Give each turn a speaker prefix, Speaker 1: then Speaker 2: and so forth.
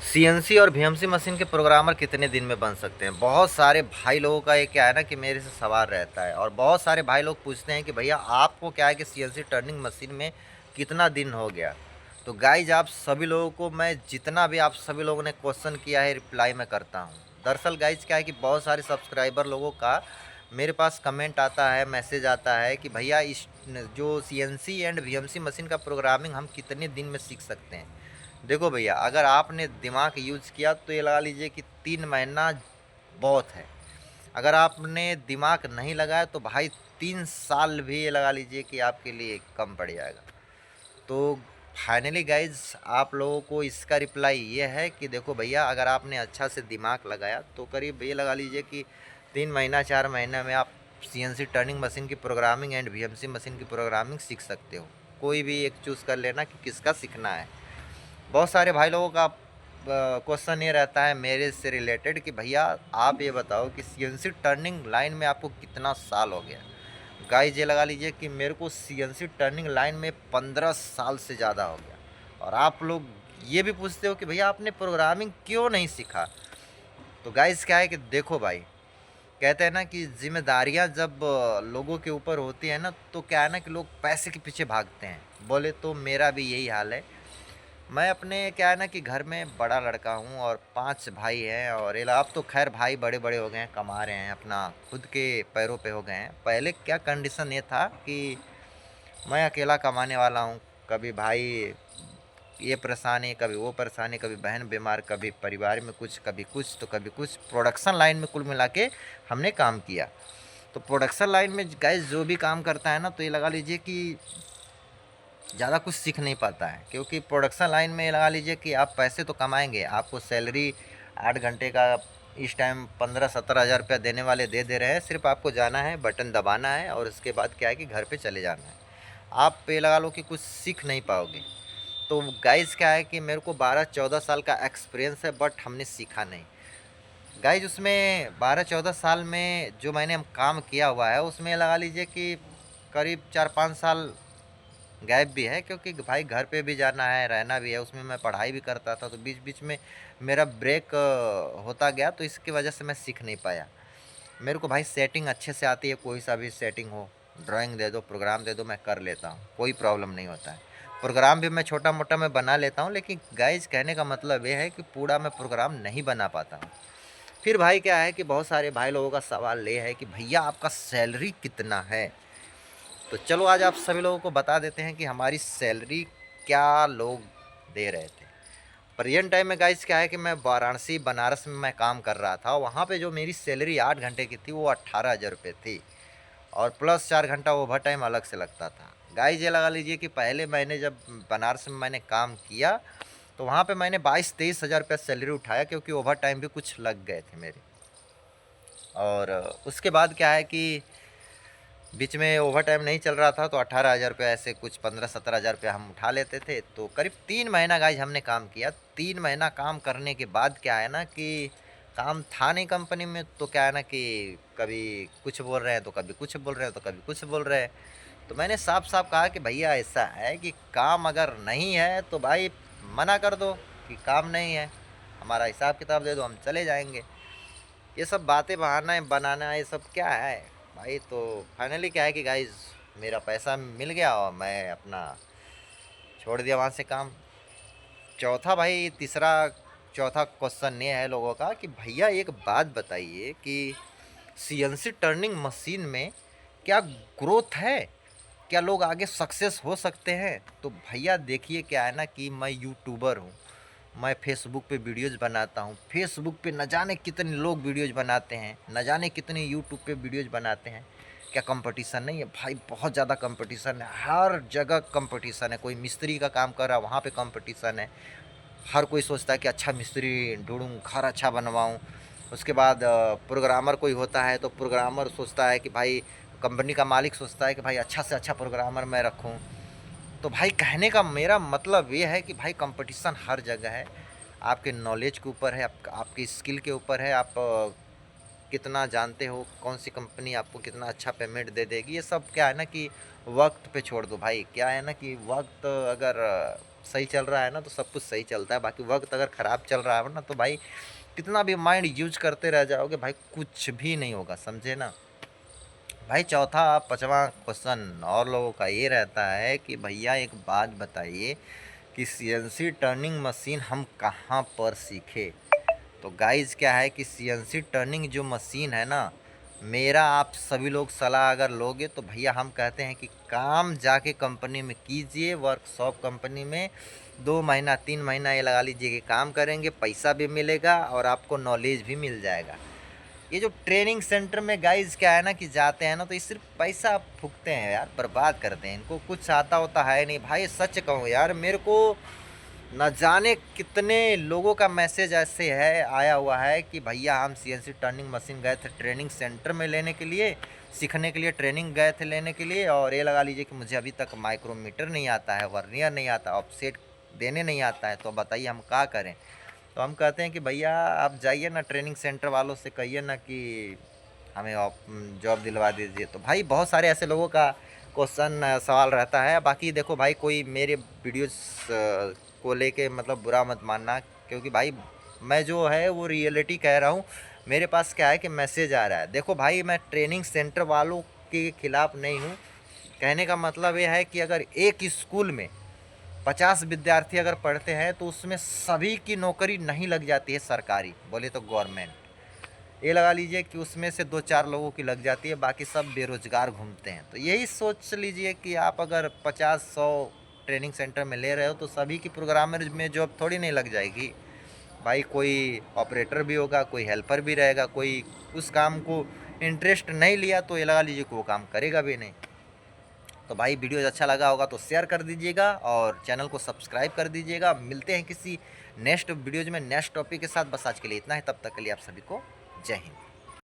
Speaker 1: CNC और VMC machine के programmer कितने दिन में बन सकते हैं? बहुत सारे भाई लोगों का ये क्या है ना कि मेरे से सवाल रहता है और बहुत सारे भाई लोग पूछते हैं कि भैया आपको क्या है कि सीएनसी टर्निंग मशीन में कितना दिन हो गया? तो गाइज आप सभी लोगों को मैं जितना भी आप सभी लोगों ने क्वेश्चन किया है रिप्लाई मैं करता हूँ। दरअसल गाइज क्या है कि बहुत सारे सब्सक्राइबर लोगों का मेरे पास कमेंट आता है, मैसेज आता है कि भैया इस जो सीएनसी एंड वीएमसी मशीन का प्रोग्रामिंग हम कितने दिन में सीख सकते हैं? देखो भैया, अगर आपने दिमाग यूज़ किया तो ये लगा लीजिए कि 3 महीना बहुत है। अगर आपने दिमाग नहीं लगाया तो भाई 3 साल भी ये लगा लीजिए कि आपके लिए कम पड़ जाएगा। तो फाइनली गाइज आप लोगों को इसका रिप्लाई ये है कि देखो भैया, अगर आपने अच्छा से दिमाग लगाया तो करीब ये लगा लीजिए कि 3 महीना 4 महीने में आप सीएनसी टर्निंग मशीन की प्रोग्रामिंग एंड वीएमसी मशीन की प्रोग्रामिंग सीख सकते हो। कोई भी एक चूज़ कर लेना कि किसका सीखना है। बहुत सारे भाई लोगों का क्वेश्चन ये रहता है मेरे से रिलेटेड कि भैया आप ये बताओ कि सीएनसी टर्निंग लाइन में आपको कितना साल हो गया? गाइस ये लगा लीजिए कि मेरे को सीएनसी टर्निंग लाइन में 15 साल से ज़्यादा हो गया और आप लोग ये भी पूछते हो कि भैया आपने प्रोग्रामिंग क्यों नहीं सीखा? तो गाइस क्या है कि देखो भाई, कहते हैं ना कि जिम्मेदारियां जब लोगों के ऊपर होती है ना तो क्या है ना कि लोग पैसे के पीछे भागते हैं। बोले तो मेरा भी यही हाल है। मैं अपने क्या है ना कि घर में बड़ा लड़का हूँ और 5 भाई हैं और अब तो खैर भाई बड़े बड़े हो गए हैं, कमा रहे हैं, अपना खुद के पैरों पे हो गए हैं। पहले क्या कंडीशन ये था कि मैं अकेला कमाने वाला हूँ। कभी भाई ये परेशानी, कभी वो परेशानी, कभी बहन बीमार, कभी परिवार में कुछ, कभी कुछ तो कभी कुछ। प्रोडक्शन लाइन में कुल मिला के हमने काम किया। तो प्रोडक्शन लाइन में गाइस जो भी काम करता है ना तो ये लगा लीजिए कि ज़्यादा कुछ सीख नहीं पाता है, क्योंकि प्रोडक्शन लाइन में लगा लीजिए कि आप पैसे तो कमाएंगे, आपको सैलरी 8 घंटे का इस टाइम 15-17 हज़ार रुपया देने वाले दे रहे हैं। सिर्फ आपको जाना है, बटन दबाना है और उसके बाद क्या है कि घर पे चले जाना है। आप पे लगा लो कि कुछ सीख नहीं पाओगे। तो गाइज क्या है कि मेरे को 12-14 साल का एक्सपीरियंस है बट हमने सीखा नहीं। गाइज उसमें 12-14 साल में जो मैंने काम किया हुआ है उसमें लगा लीजिए कि करीब 4-5 साल गैप भी है, क्योंकि भाई घर पे भी जाना है, रहना भी है, उसमें मैं पढ़ाई भी करता था तो बीच बीच में मेरा ब्रेक होता गया, तो इसकी वजह से मैं सीख नहीं पाया। मेरे को भाई सेटिंग अच्छे से आती है, कोई सा भी सेटिंग हो, ड्राइंग दे दो, प्रोग्राम दे दो, मैं कर लेता हूँ, कोई प्रॉब्लम नहीं होता है। प्रोग्राम भी मैं छोटा मोटा मैं बना लेता हूँ, लेकिन गाइज कहने का मतलब ये है कि पूरा मैं प्रोग्राम नहीं बना पाता हूँ। फिर भाई क्या है कि बहुत सारे भाई लोगों का सवाल ये है कि भैया आपका सैलरी कितना है? तो चलो आज आप सभी लोगों को बता देते हैं कि हमारी सैलरी क्या लोग दे रहे थे। प्रेजेंट टाइम में गाइस क्या है कि मैं वाराणसी बनारस में मैं काम कर रहा था, वहाँ पे जो मेरी सैलरी 8 घंटे की थी वो 18,000 रुपये थी और प्लस 4 घंटा ओवर टाइम अलग से लगता था। गाइस ये लगा लीजिए कि पहले मैंने जब बनारस में मैंने काम किया तो वहाँ पे मैंने 22-23 हज़ार रुपया सैलरी उठाया, क्योंकि ओवर टाइम भी कुछ लग गए थे मेरे। और उसके बाद क्या है कि बीच में ओवर टाइम नहीं चल रहा था तो 18,000 रुपये ऐसे कुछ 15-17 हज़ार रुपया हम उठा लेते थे। तो करीब 3 महीना गाइज हमने काम किया। 3 महीना काम करने के बाद क्या है ना कि काम था नहीं कंपनी में, तो क्या है ना कि कभी कुछ बोल रहे हैं तो कभी कुछ बोल रहे हैं तो कभी कुछ बोल रहे हैं। तो मैंने साफ साफ कहा कि भैया ऐसा है कि काम अगर नहीं है तो भाई मना कर दो कि काम नहीं है, हमारा हिसाब किताब दे दो, हम चले जाएंगे। ये सब बातें बहाना बनाना ये सब क्या है भाई? तो फाइनली क्या है कि गाइज मेरा पैसा मिल गया और मैं अपना छोड़ दिया वहाँ से काम। चौथा भाई तीसरा चौथा क्वेश्चन ये है लोगों का कि भैया एक बात बताइए कि सीएनसी टर्निंग मशीन में क्या ग्रोथ है? क्या लोग आगे सक्सेस हो सकते हैं? तो भैया देखिए क्या है ना कि मैं यूट्यूबर हूँ, मैं फेसबुक पे वीडियोज़ बनाता हूँ। फेसबुक पे न जाने कितने लोग वीडियोज़ बनाते हैं, न जाने कितने यूट्यूब पे वीडियोज़ बनाते हैं। क्या कंपटीशन नहीं है भाई? बहुत ज़्यादा कंपटीशन है, हर जगह कंपटीशन है। कोई मिस्त्री का काम कर रहा है वहाँ पे कंपटीशन है। हर कोई सोचता है कि अच्छा मिस्त्री ढूंढूं, घर अच्छा बनवाऊं। उसके बाद प्रोग्रामर कोई होता है तो प्रोग्रामर सोचता है कि भाई, कंपनी का मालिक सोचता है कि भाई अच्छा से अच्छा प्रोग्रामर मैं रखूं। तो भाई कहने का मेरा मतलब ये है कि भाई कंपटीशन हर जगह है। आपके नॉलेज के ऊपर है, आपकी स्किल के ऊपर है, आप कितना जानते हो, कौन सी कंपनी आपको कितना अच्छा पेमेंट दे देगी। ये सब क्या है ना कि वक्त पे छोड़ दो भाई। क्या है ना कि वक्त अगर सही चल रहा है ना तो सब कुछ सही चलता है। बाकी वक्त अगर ख़राब चल रहा है ना तो भाई कितना भी माइंड यूज करते रह जाओगे भाई कुछ भी नहीं होगा, समझे ना भाई। चौथा पांचवा क्वेश्चन और लोगों का ये रहता है कि भैया एक बात बताइए कि सीएनसी टर्निंग मशीन हम कहाँ पर सीखे। तो गाइज क्या है कि सीएनसी टर्निंग जो मशीन है ना, मेरा आप सभी लोग सलाह अगर लोगे तो भैया हम कहते हैं कि काम जाके कंपनी में कीजिए, वर्कशॉप कंपनी में 2 महीना 3 महीना ये लगा लीजिए कि काम करेंगे, पैसा भी मिलेगा और आपको नॉलेज भी मिल जाएगा। ये जो ट्रेनिंग सेंटर में गाइज क्या है ना कि जाते हैं ना तो ये सिर्फ पैसा फूकते हैं यार, बर्बाद करते हैं, इनको कुछ आता होता है नहीं भाई। सच कहूँ यार, मेरे को न जाने कितने लोगों का मैसेज ऐसे है आया हुआ है कि भैया हम सीएनसी टर्निंग मशीन गए थे ट्रेनिंग सेंटर में लेने के लिए, सीखने के लिए ट्रेनिंग गए थे लेने के लिए, और ये लगा लीजिए कि मुझे अभी तक माइक्रोमीटर नहीं आता है, वर्नियर नहीं आता, ऑफसेट देने नहीं आता है, तो बताइए हम क्या करें। तो हम कहते हैं कि भैया आप जाइए ना ट्रेनिंग सेंटर वालों से कहिए ना कि हमें जॉब दिलवा दीजिए। तो भाई बहुत सारे ऐसे लोगों का क्वेश्चन सवाल रहता है। बाकी देखो भाई कोई मेरे वीडियोस को लेके मतलब बुरा मत मानना, क्योंकि भाई मैं जो है वो रियलिटी कह रहा हूँ। मेरे पास क्या है कि मैसेज आ रहा है। देखो भाई मैं ट्रेनिंग सेंटर वालों के खिलाफ़ नहीं हूँ, कहने का मतलब ये है कि अगर एक स्कूल में 50 विद्यार्थी अगर पढ़ते हैं तो उसमें सभी की नौकरी नहीं लग जाती है सरकारी, बोले तो गवर्नमेंट। ये लगा लीजिए कि उसमें से 2-4 लोगों की लग जाती है, बाकी सब बेरोजगार घूमते हैं। तो यही सोच लीजिए कि आप अगर 50-100 ट्रेनिंग सेंटर में ले रहे हो तो सभी की प्रोग्रामर में जॉब थोड़ी नहीं लग जाएगी भाई। कोई ऑपरेटर भी होगा, कोई हेल्पर भी रहेगा, कोई उस काम को इंटरेस्ट नहीं लिया तो ये लगा लीजिए कि वो काम करेगा भी नहीं। तो भाई वीडियो अच्छा लगा होगा तो शेयर कर दीजिएगा और चैनल को सब्सक्राइब कर दीजिएगा। मिलते हैं किसी नेक्स्ट वीडियोज में नेक्स्ट टॉपिक के साथ। बस आज के लिए इतना ही, तब तक के लिए आप सभी को जय हिंद।